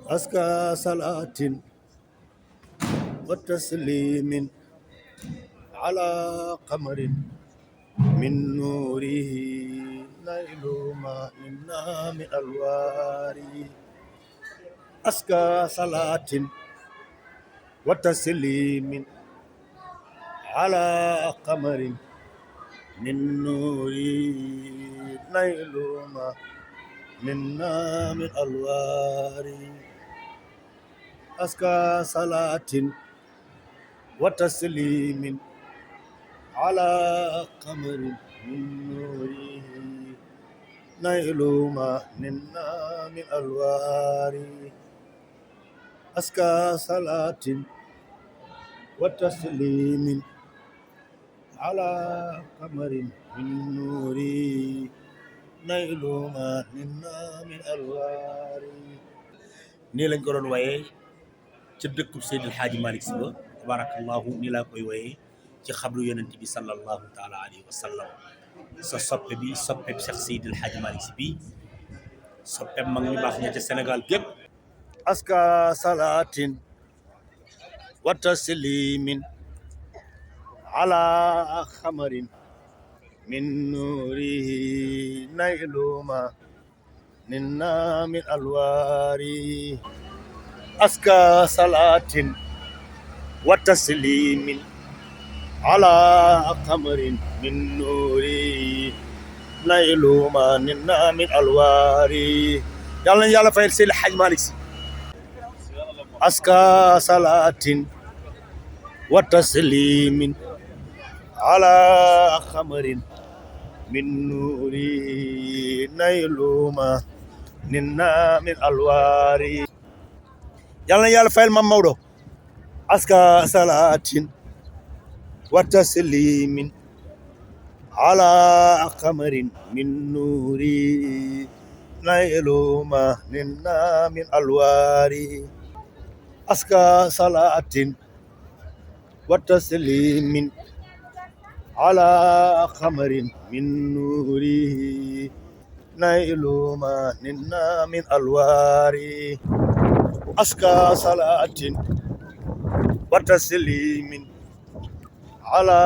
أزكى صلاة وتسليم على قمر من نوره نيل ما منا من الواري. أزكى صلاة وتسليم على قمر من نوره نيل ما منا من الواري. أزكى صلاة وتسليم على قمر من نوره نيل ما منا من الواري. أزكى صلاة وتسليم على قمر من نوره نيل ما منا من الواري. nii lañ ko doon wayee ci dëkkub Seydil Hadji Malick Sy ba tabarakallahu nii laa koy wayee ci xabru yonent bi sallallahu taala alayhi wa sallam. sa soppe bi soppe Cheikh Seydil Hadji Malick Sy bi soppe mag ñu baax ña ca Sénégal gépp. aska salaatin wa taslimin ala xamarin min nuurihi nayluma minna min alwaari. aska salaatin wa taslimin ala qamarin min nuuri nayluma minna min alwaari. yàlla na yàlla fayal Seydi Hadji Malick Sy. aska salaatin wa taslimin ala qamarin min nuuri nayluma minna min alwaari. yàlla na yàlla fayal Mam Maodo. aska salaatin wa taslimin ala qamarin min nuuri nayluma minna min alwaari. aska salaatin wa taslimin ala qamarin min nuuri nayluma minna min alwaari. aska salaatin wa taslimin ala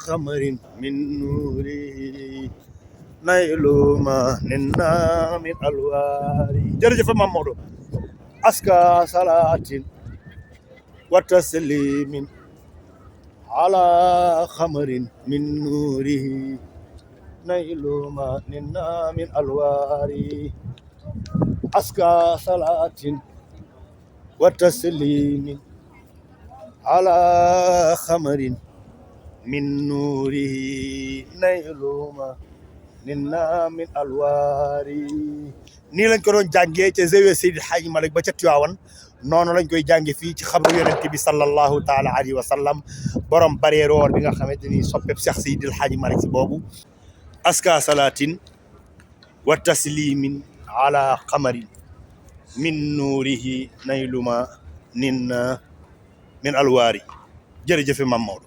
qamarin min nuuri nayluma minna min alwaari. jërëjëf Mam Maodo. aska salaatin wa taslimin ala qamarin min nuuri nayluma minna min alwaari. aska salaatin wa taslimin ala qamarin min nuurihi nayluma minna min alwaari. nii lañ ko doon jàngee ca zawiya Seydi Hadji Malick ba ca Tiwaawan, noonu lañ koy jànge fii ci xabru yonent bi sallallahu taala alayhi wa sallam, borom bareer woor bi nga xamante ni soppeb Cheikh Seydi Hadji Malick Sy boobu. aska salaatin wa taslimin ala qamarin min nuurihi nayluma minna min alwaari. jërëjëf Mam Maodo.